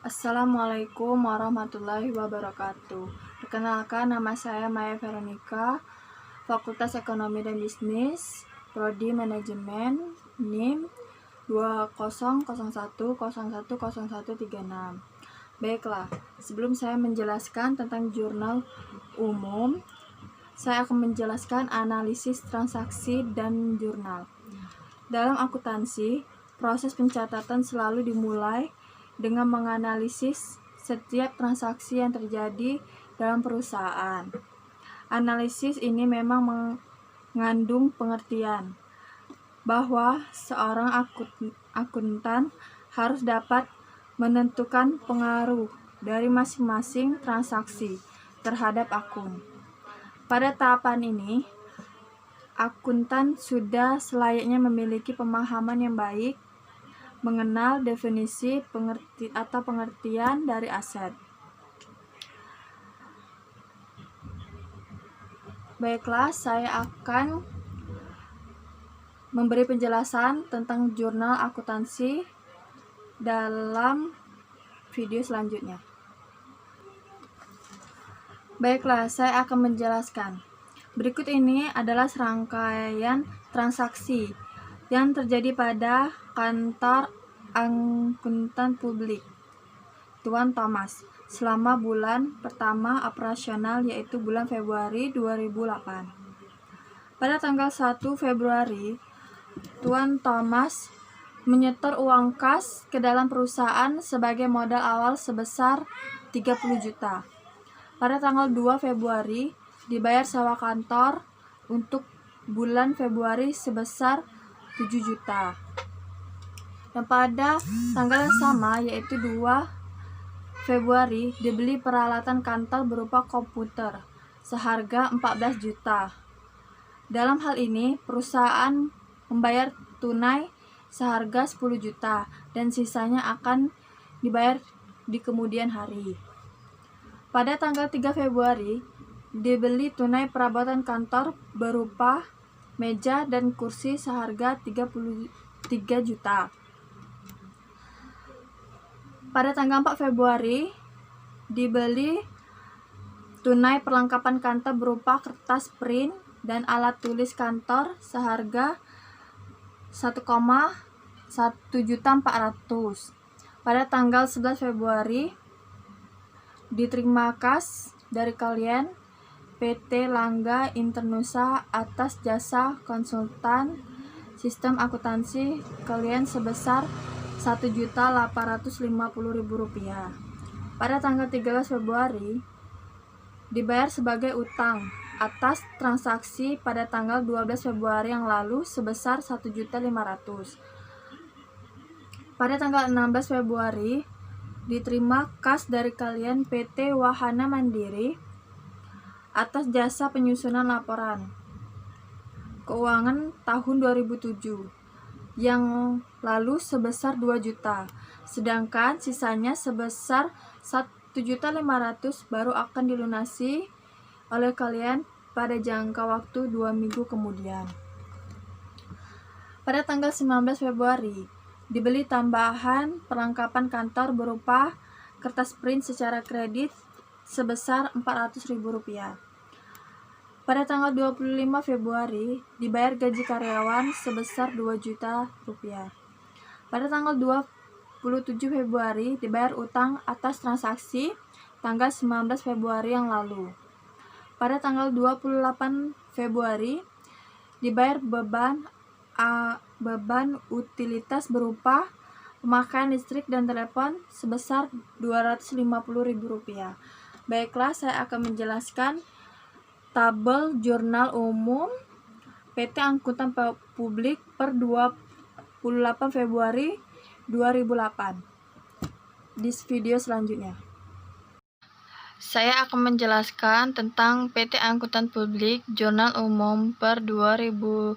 Assalamualaikum warahmatullahi wabarakatuh. Perkenalkan, nama saya Maya Veronica, Fakultas Ekonomi dan Bisnis, Prodi Manajemen, NIM 2001010136. Baiklah, sebelum saya menjelaskan tentang jurnal umum, saya akan menjelaskan analisis transaksi dan jurnal. Dalam akuntansi, proses pencatatan selalu dimulai dengan menganalisis setiap transaksi yang terjadi dalam perusahaan. Analisis ini memang mengandung pengertian bahwa seorang akuntan harus dapat menentukan pengaruh dari masing-masing transaksi terhadap akun. Pada tahapan ini, akuntan sudah selayaknya memiliki pemahaman yang baik mengenal definisi pengertian dari aset. Baiklah, saya akan memberi penjelasan tentang jurnal akuntansi dalam video selanjutnya. Baiklah, saya akan menjelaskan. Berikut ini adalah serangkaian transaksi yang terjadi pada kantor akuntan publik Tuan Thomas selama bulan pertama operasional, yaitu bulan Februari 2008. Pada tanggal 1 Februari, Tuan Thomas menyetor uang kas ke dalam perusahaan sebagai modal awal sebesar 30 juta. Pada tanggal 2 Februari, dibayar sewa kantor untuk bulan Februari sebesar 7 juta. Dan pada tanggal yang sama, yaitu 2 Februari, dibeli peralatan kantor berupa komputer seharga 14 juta. Dalam hal ini, perusahaan membayar tunai seharga 10 juta dan sisanya akan dibayar di kemudian hari. Pada tanggal 3 Februari, dibeli tunai perabotan kantor berupa meja dan kursi seharga 33 juta. Pada tanggal 4 Februari, dibeli tunai perlengkapan kantor berupa kertas print dan alat tulis kantor seharga 1,1.400.000. Pada tanggal 11 Februari, diterima kas dari klien PT Langga Internusa atas jasa konsultan sistem akuntansi klien sebesar Rp1.850.000. Pada tanggal 13 Februari, dibayar sebagai utang atas transaksi pada tanggal 12 Februari yang lalu sebesar Rp1.500.000. Pada tanggal 16 Februari, diterima kas dari klien PT Wahana Mandiri atas jasa penyusunan laporan keuangan tahun 2007 yang lalu sebesar 2 juta, sedangkan sisanya sebesar 1.500.000 baru akan dilunasi oleh klien pada jangka waktu 2 minggu kemudian. Pada tanggal 19 Februari, dibeli tambahan perlengkapan kantor berupa kertas print secara kredit sebesar Rp400.000. Pada tanggal 25 Februari, dibayar gaji karyawan sebesar Rp2 juta. Pada tanggal 27 Februari, dibayar utang atas transaksi tanggal 19 Februari yang lalu. Pada tanggal 28 Februari, dibayar beban utilitas berupa pemakaian listrik dan telepon sebesar Rp250.000. Baiklah, saya akan menjelaskan tabel jurnal umum PT Angkutan Publik per 28 Februari 2008 di video selanjutnya. Saya akan menjelaskan tentang PT Angkutan Publik Jurnal Umum per 28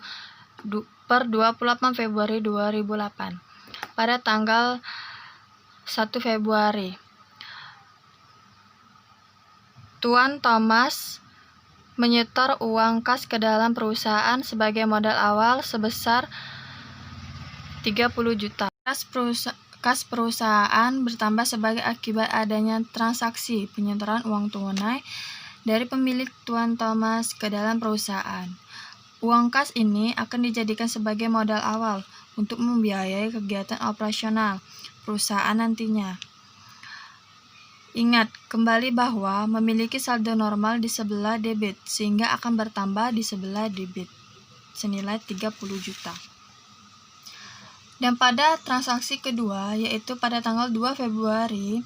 Februari 2008. Pada tanggal 1 Februari, Tuan Thomas menyetor uang kas ke dalam perusahaan sebagai modal awal sebesar 30 juta. Kas perusahaan bertambah sebagai akibat adanya transaksi penyetoran uang tunai dari pemilik Tuan Thomas ke dalam perusahaan. Uang kas ini akan dijadikan sebagai modal awal untuk membiayai kegiatan operasional perusahaan nantinya. Ingat kembali bahwa memiliki saldo normal di sebelah debit sehingga akan bertambah di sebelah debit senilai 30 juta. Dan pada transaksi kedua, yaitu pada tanggal 2 Februari,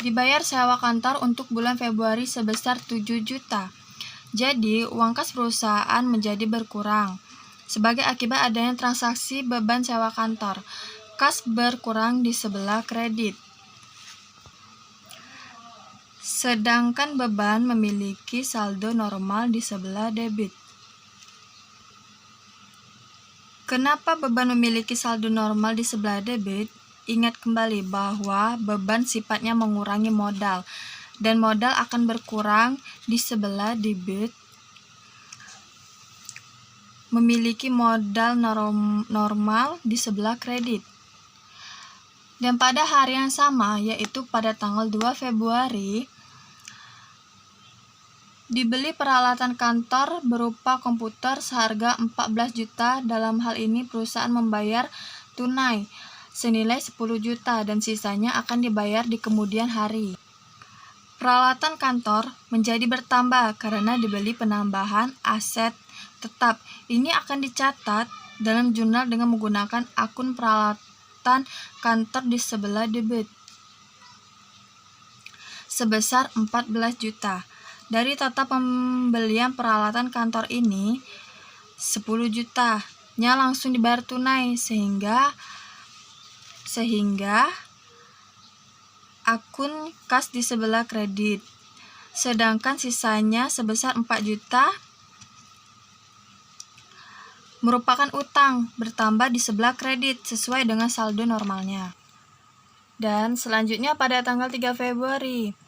dibayar sewa kantor untuk bulan Februari sebesar 7 juta. Jadi, uang kas perusahaan menjadi berkurang. Sebagai akibat adanya transaksi beban sewa kantor, kas berkurang di sebelah kredit. Sedangkan beban memiliki saldo normal di sebelah debit. Kenapa beban memiliki saldo normal di sebelah debit? Ingat kembali bahwa beban sifatnya mengurangi modal, dan modal akan berkurang di sebelah debit. Memiliki modal normal di sebelah kredit. Dan pada hari yang sama, yaitu pada tanggal 2 Februari, dibeli peralatan kantor berupa komputer seharga 14 juta. Dalam hal ini perusahaan membayar tunai senilai 10 juta dan sisanya akan dibayar di kemudian hari. Peralatan kantor menjadi bertambah karena dibeli penambahan aset tetap. Ini akan dicatat dalam jurnal dengan menggunakan akun peralatan kantor di sebelah debit sebesar 14 juta. Dari total pembelian peralatan kantor ini, 10 jutanya langsung dibayar tunai sehingga akun kas di sebelah kredit. Sedangkan sisanya sebesar 4 juta merupakan utang bertambah di sebelah kredit sesuai dengan saldo normalnya. Dan selanjutnya pada tanggal 3 Februari,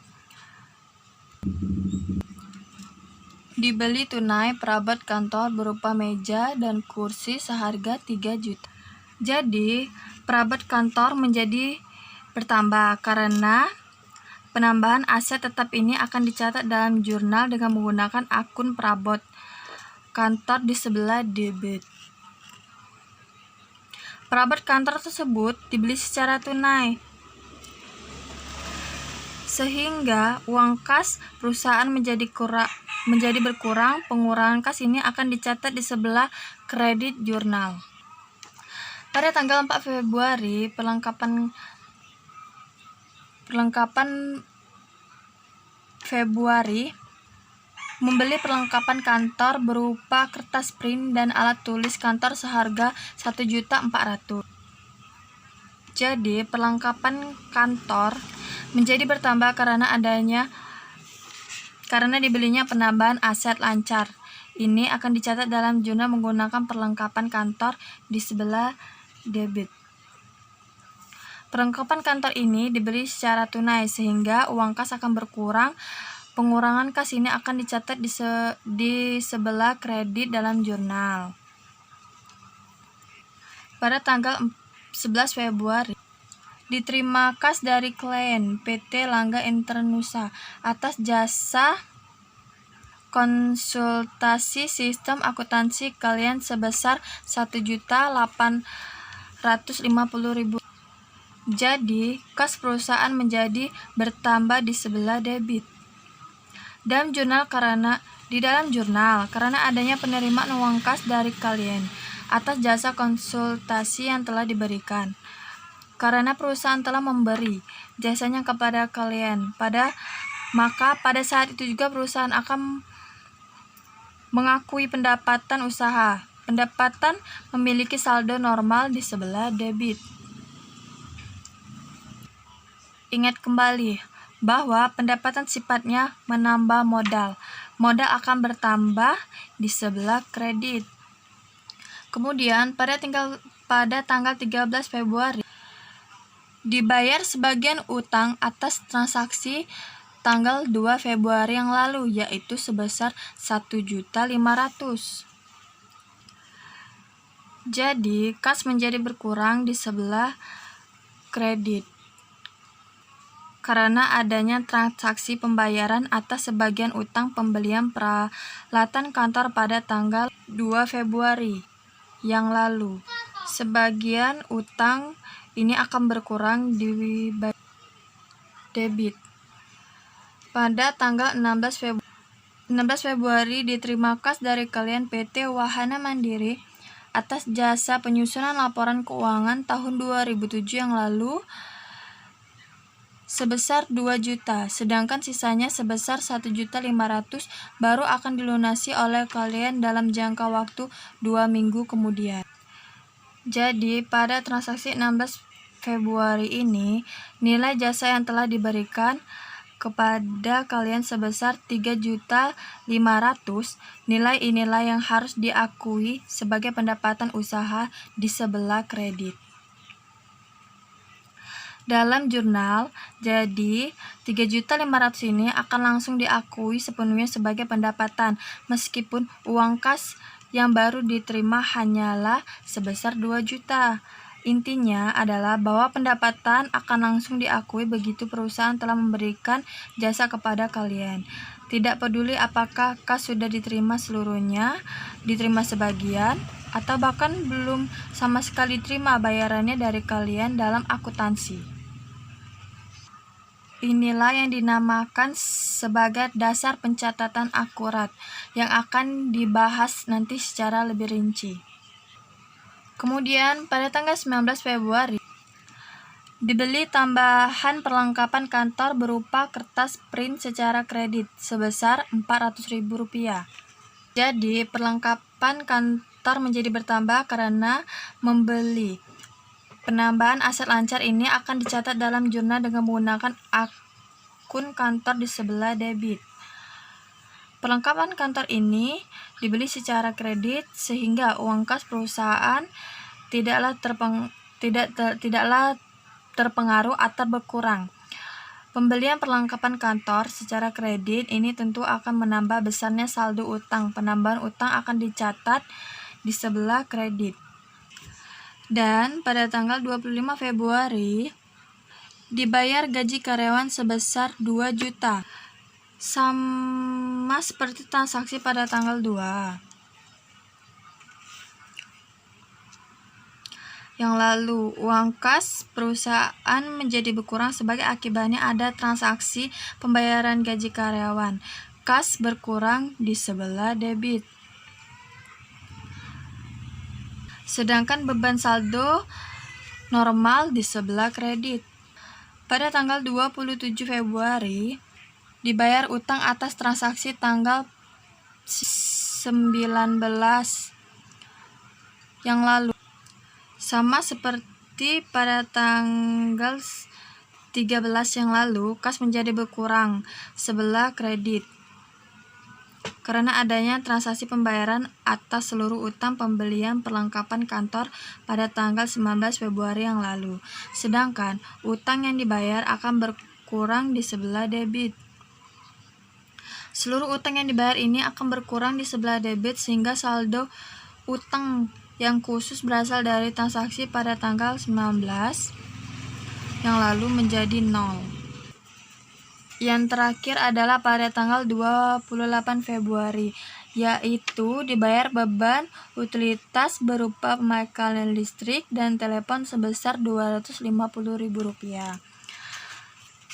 dibeli tunai perabot kantor berupa meja dan kursi seharga 3 juta. Jadi, perabot kantor menjadi bertambah karena penambahan aset tetap ini akan dicatat dalam jurnal dengan menggunakan akun perabot kantor di sebelah debit. Perabot kantor tersebut dibeli secara tunai, sehingga uang kas perusahaan menjadi berkurang. Pengurangan kas ini akan dicatat di sebelah kredit jurnal. Pada tanggal 4 Februari, perlengkapan Februari membeli perlengkapan kantor berupa kertas print dan alat tulis kantor seharga 1.400.000. Jadi, perlengkapan kantor menjadi bertambah karena dibelinya penambahan aset lancar. Ini akan dicatat dalam jurnal menggunakan perlengkapan kantor di sebelah debit. Perlengkapan kantor ini dibeli secara tunai sehingga uang kas akan berkurang. Pengurangan kas ini akan dicatat di sebelah kredit dalam jurnal. Pada tanggal 11 Februari, diterima kas dari klien PT Langga Internusa atas jasa konsultasi sistem akuntansi kalian sebesar 1.850.000. Jadi, kas perusahaan menjadi bertambah di sebelah debit. Di dalam jurnal karena adanya penerimaan uang kas dari klien atas jasa konsultasi yang telah diberikan. Karena perusahaan telah memberi jasanya kepada klien, maka pada saat itu juga perusahaan akan mengakui pendapatan usaha. Pendapatan memiliki saldo normal di sebelah debit. Ingat kembali bahwa pendapatan sifatnya menambah modal. Modal akan bertambah di sebelah kredit. Kemudian pada tanggal 13 Februari dibayar sebagian utang atas transaksi tanggal 2 Februari yang lalu, yaitu sebesar 1.500.000. Jadi, kas menjadi berkurang di sebelah kredit karena adanya transaksi pembayaran atas sebagian utang pembelian peralatan kantor pada tanggal 2 Februari yang lalu. Sebagian utang ini akan berkurang di debit. Pada tanggal 16 Februari diterima kas dari klien PT Wahana Mandiri atas jasa penyusunan laporan keuangan tahun 2007 yang lalu sebesar 2 juta, sedangkan sisanya sebesar 1.500.000 baru akan dilunasi oleh klien dalam jangka waktu 2 minggu kemudian. Jadi, pada transaksi 16 Februari ini, nilai jasa yang telah diberikan kepada kalian sebesar 3.500.000. Nilai inilah yang harus diakui sebagai pendapatan usaha di sebelah kredit. Dalam jurnal, jadi 3.500.000 ini akan langsung diakui sepenuhnya sebagai pendapatan, meskipun uang kas yang baru diterima hanyalah sebesar 2 juta. Intinya adalah bahwa pendapatan akan langsung diakui begitu perusahaan telah memberikan jasa kepada kalian. Tidak peduli apakah kas sudah diterima seluruhnya, diterima sebagian, atau bahkan belum sama sekali diterima bayarannya dari kalian dalam akuntansi. Inilah yang dinamakan sebagai dasar pencatatan akurat yang akan dibahas nanti secara lebih rinci. Kemudian pada tanggal 19 Februari dibeli tambahan perlengkapan kantor berupa kertas print secara kredit sebesar Rp400.000. Jadi perlengkapan kantor menjadi bertambah karena membeli. Penambahan aset lancar ini akan dicatat dalam jurnal dengan menggunakan akun kantor di sebelah debit. Perlengkapan kantor ini dibeli secara kredit sehingga uang kas perusahaan tidaklah terpengaruh atau berkurang. Pembelian perlengkapan kantor secara kredit ini tentu akan menambah besarnya saldo utang. Penambahan utang akan dicatat di sebelah kredit. Dan pada tanggal 25 Februari dibayar gaji karyawan sebesar 2 juta. Sama seperti transaksi pada tanggal 2. Yang lalu, uang kas perusahaan menjadi berkurang sebagai akibatnya ada transaksi pembayaran gaji karyawan. Kas berkurang di sebelah debit. Sedangkan beban saldo normal di sebelah kredit. Pada tanggal 27 Februari dibayar utang atas transaksi tanggal 19 yang lalu. Sama seperti pada tanggal 13 yang lalu, kas menjadi berkurang sebelah kredit karena adanya transaksi pembayaran atas seluruh utang pembelian perlengkapan kantor pada tanggal 19 Februari yang lalu. Sedangkan utang yang dibayar akan berkurang di sebelah debit. Seluruh utang yang dibayar ini akan berkurang di sebelah debit sehingga saldo utang yang khusus berasal dari transaksi pada tanggal 19 yang lalu menjadi 0. Yang terakhir adalah pada tanggal 28 Februari, yaitu dibayar beban utilitas berupa pemakaian listrik dan telepon sebesar Rp250.000.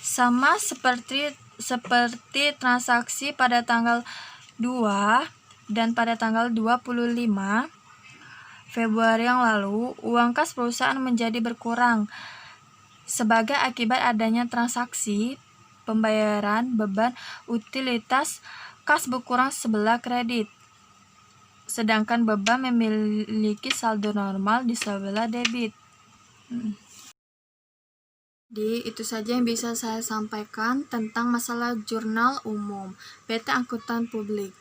Sama seperti transaksi pada tanggal 2 dan pada tanggal 25 Februari yang lalu, uang kas perusahaan menjadi berkurang sebagai akibat adanya transaksi pembayaran beban utilitas kas berkurang sebelah kredit. Sedangkan beban memiliki saldo normal di sebelah debit. Jadi, itu saja yang bisa saya sampaikan tentang masalah jurnal umum PT Angkutan Publik.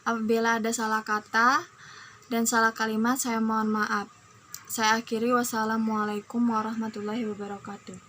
Apabila ada salah kata dan salah kalimat, saya mohon maaf. Saya akhiri, wassalamualaikum warahmatullahi wabarakatuh.